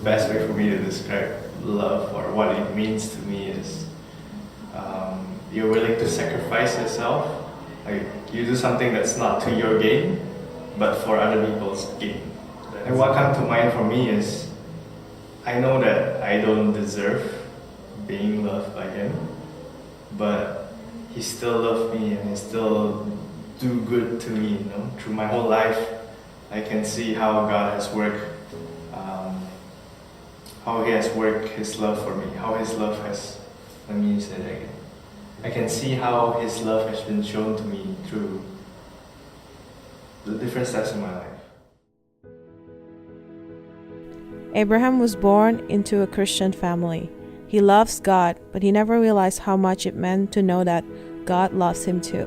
best way for me to describe love or what it means to me is you're willing to sacrifice yourself. Like you do something that's not to your gain, but for other people's gain. And what comes to mind for me is I know that I don't deserve being loved by him, but he still loved me and he still do good to me. Through my whole life, I can see how God has worked, how he has worked his love for me, how his love has. Let me say that again. I can see how his love has been shown to me through the different steps in my life. Abraham was born into a Christian family. He loves God, but he never realized how much it meant to know that God loves him too.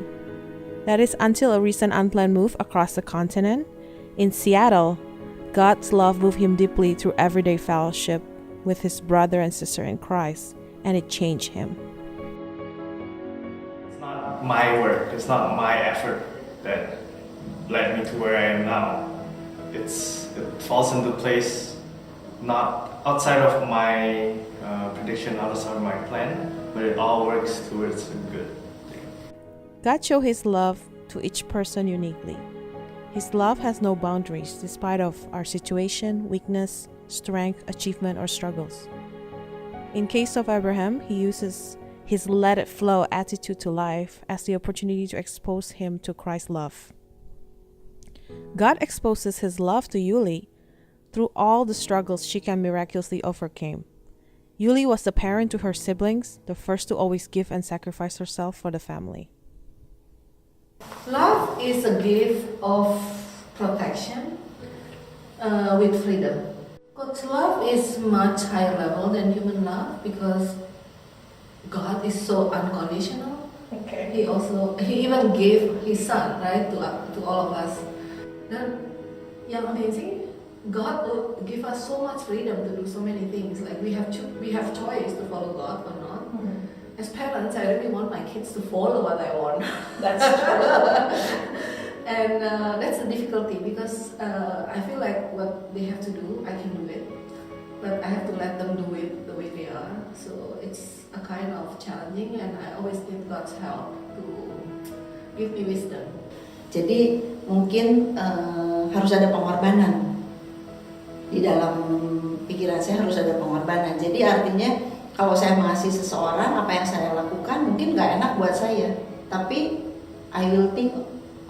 That is until a recent unplanned move across the continent. In Seattle, God's love moved him deeply through everyday fellowship with his brother and sister in Christ, and it changed him. It's not my work, it's not my effort that led me to where I am now. It falls into place not outside of my prediction, outside of my plan, but it all works towards a good thing. God showed his love to each person uniquely. His love has no boundaries despite of our situation, weakness, strength, achievement, or struggles. In case of Abraham, he uses his let it flow attitude to life as the opportunity to expose him to Christ's love. God exposes his love to Yuli through all the struggles she can miraculously overcame. Yuli was the parent to her siblings, the first to always give and sacrifice herself for the family. Love is a gift of protection with freedom. God's love is much higher level than human love because God is so unconditional. Okay. He even gave his son, right, to all of us. Then, yang amazing, God will give us so much freedom to do so many things. Like we have choice to follow God or not. Mm-hmm. As parents, I really want my kids to follow what I want. That's true. And that's the difficulty because I feel like what they have to do, I can do it. But I have to let them do it the way they are. So it's a kind of challenging and I always need God's help to give me wisdom. Jadi mungkin harus ada pengorbanan. Di dalam pikiran saya harus ada pengorbanan. Jadi artinya kalau saya mengasihi seseorang, apa yang saya lakukan mungkin gak enak buat saya. Tapi I will think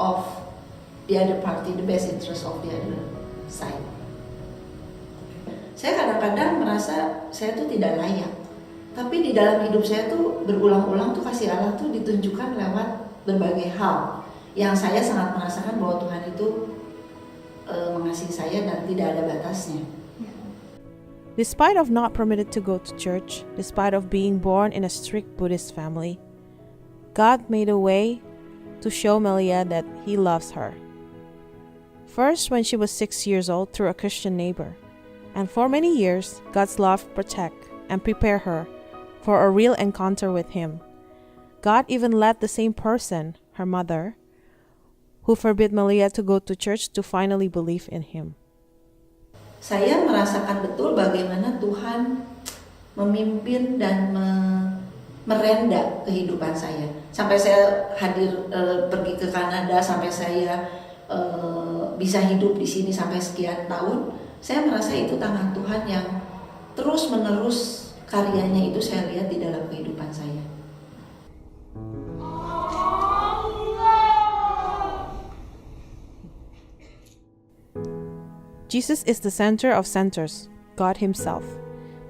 of the other party, the best interest of the other side. Saya kadang-kadang merasa saya tuh tidak layak. Tapi di dalam hidup saya tuh berulang-ulang tuh kasih Allah tuh ditunjukkan lewat berbagai hal. Yang saya sangat merasakan bahwa Tuhan itu mengasihi saya dan tidak ada batasnya. Despite of not permitted to go to church, despite of being born in a strict Buddhist family, God made a way to show Melia that he loves her. First, when she was 6 years old through a Christian neighbor. And for many years, God's love protect and prepare her for a real encounter with him. God even led the same person, her mother, who forbid Melia to go to church to finally believe in him. Saya merasakan betul bagaimana Tuhan memimpin dan merenda kehidupan saya. Sampai saya pergi ke Kanada, sampai saya bisa hidup di sini sampai sekian tahun. Saya merasa itu tangan Tuhan yang terus-menerus karyanya itu saya lihat di dalam kehidupan saya. Jesus is the center of centers, God himself.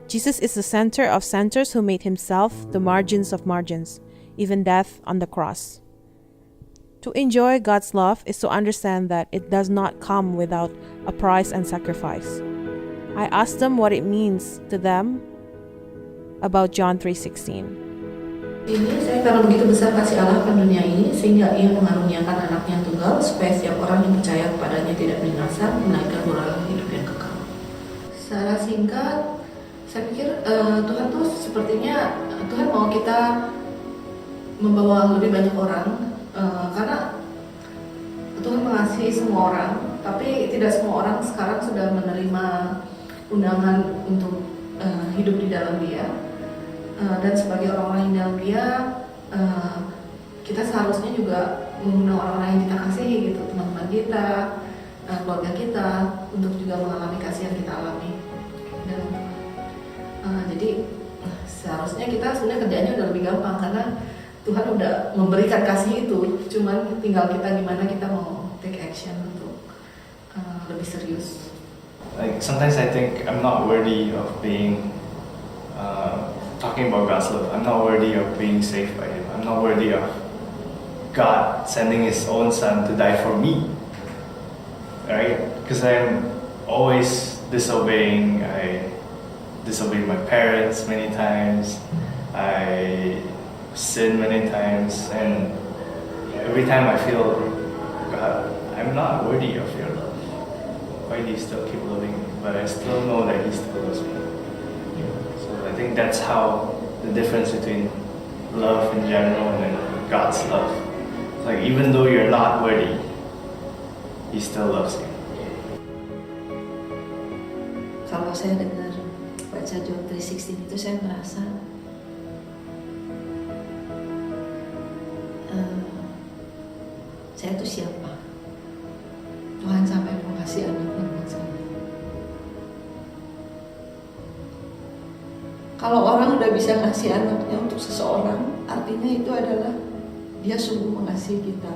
Jesus is the center of centers who made himself the margins of margins, even death on the cross. To enjoy God's love is to understand that it does not come without a price and sacrifice. I asked them what it means to them about John 3:16. Ini saya karena begitu besar kasih Allah akan dunia ini sehingga ia mengaruniakan anaknya yang tunggal supaya setiap orang yang percaya kepadanya tidak binasa melainkan beroleh hidup yang kekal. Secara singkat, saya pikir Tuhan tuh sepertinya Tuhan mau kita membawa lebih banyak orang karena Tuhan mengasihi semua orang, tapi tidak semua orang sekarang sudah menerima undangan untuk hidup di dalam Dia, dan sebagai orang-orang yang dalam Dia, kita seharusnya juga mengundang orang-orang yang kita kasihi gitu, teman-teman kita, keluarga kita, untuk juga mengalami kasih yang kita alami dalam Tuhan. Jadi seharusnya kita sebenarnya kerjanya udah lebih gampang karena Tuhan udah memberikan kasih itu, cuman tinggal kita gimana kita mau take action untuk lebih serius. Like sometimes I think I'm not worthy of being talking about God's love. I'm not worthy of being saved by Him. I'm not worthy of God sending His own Son to die for me. Right? Because I'm always disobeying. I disobeyed my parents many times. I sin many times, and every time I feel, God, I'm not worthy of your love. Why do you still keep loving me? But I still know that He still loves me. So I think that's how the difference between love in general and then God's love. It's like even though you're not worthy, He still loves you. Kalau saya dengar baca John 3:16 itu saya merasa saya itu siapa? Tuhan sampai mau kasih anaknya buat saya. Kalau orang udah bisa ngasih anaknya untuk seseorang, artinya itu adalah dia sungguh mengasihi kita.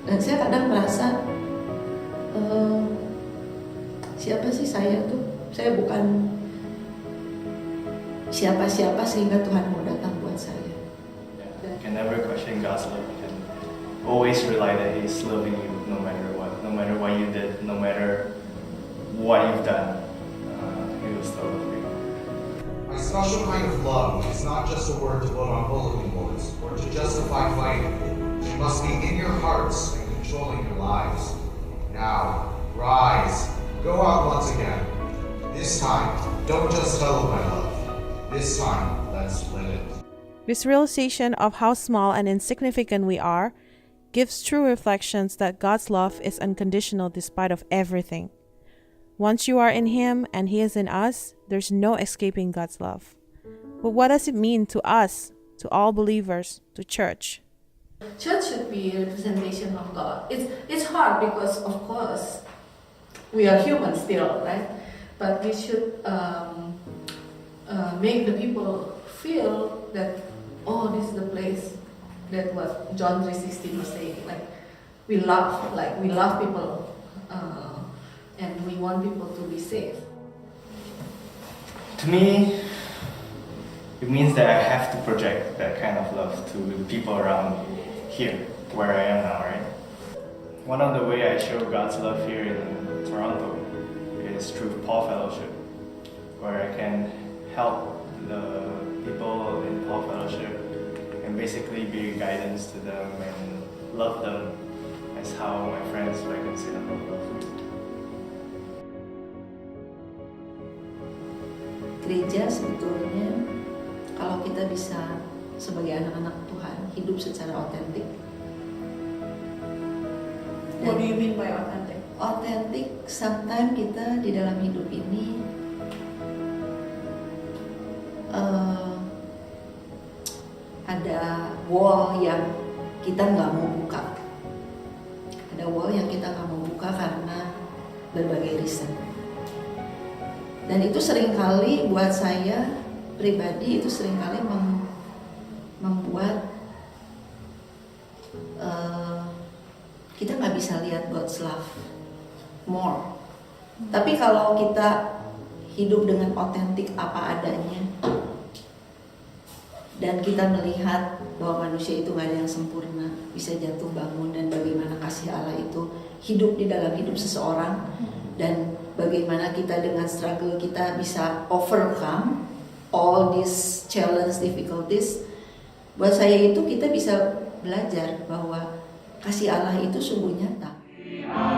Dan saya kadang merasa siapa sih saya tuh? Saya bukan siapa-siapa sehingga Tuhan mau datang buat saya. You can never question God's love. You can always rely that He's loving you no matter what you did, no matter what you've done. He will still love you. My special kind of love is not just a word to put on bulletin boards or to justify fighting. It must be in your hearts and controlling your lives. Now, rise, go out once again. This time, don't just tell of my love. This time, let's live it. This realization of how small and insignificant we are gives true reflections that God's love is unconditional despite of everything. Once you are in Him and He is in us, there's no escaping God's love. But what does it mean to us, to all believers, to church? Church should be a representation of God. It's hard because, of course, we are human still, right? But we should make the people feel that, oh, this is the place that what John 3:16 was saying. Like we love people, and we want people to be safe. To me, it means that I have to project that kind of love to the people around here, where I am now, right? One of the ways I show God's love here in Toronto is through Paul Fellowship, where I can help the people in Paul Fellowship and basically be guidance to them and love them as how my friends reconcile love. Gereja sebetulnya kalau kita bisa sebagai anak-anak Tuhan hidup secara otentik. What do you mean by authentic? Otentik, sometimes kita di dalam hidup ini ada wall yang kita nggak mau buka. Ada wall yang kita nggak mau buka karena berbagai reason. Dan itu seringkali buat saya pribadi itu seringkali membuat kita nggak bisa lihat God's love more. Tapi kalau kita hidup dengan otentik apa adanya dan kita melihat bahwa manusia itu nggak ada yang sempurna, bisa jatuh bangun, dan bagaimana kasih Allah itu hidup di dalam hidup seseorang, dan bagaimana kita dengan struggle kita bisa overcome all these challenge, difficulties. Buat saya itu kita bisa belajar bahwa kasih Allah itu sungguh nyata. Karena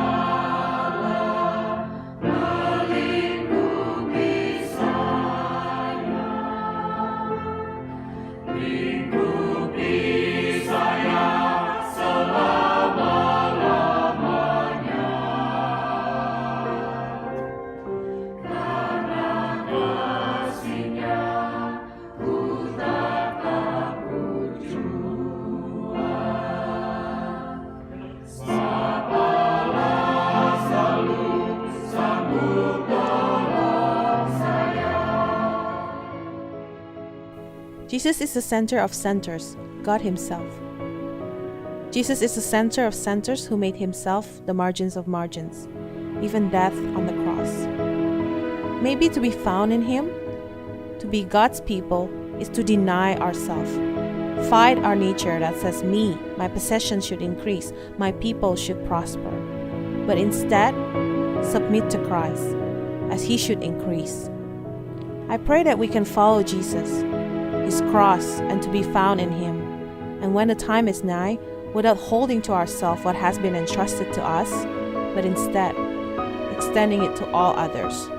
Jesus is the center of centers, God Himself. Jesus is the center of centers who made Himself the margins of margins, even death on the cross. Maybe to be found in Him, to be God's people, is to deny ourselves, fight our nature that says me, my possessions should increase, my people should prosper, but instead submit to Christ, as He should increase. I pray that we can follow Jesus, His cross, and to be found in Him, and when the time is nigh, without holding to ourselves what has been entrusted to us, but instead extending it to all others.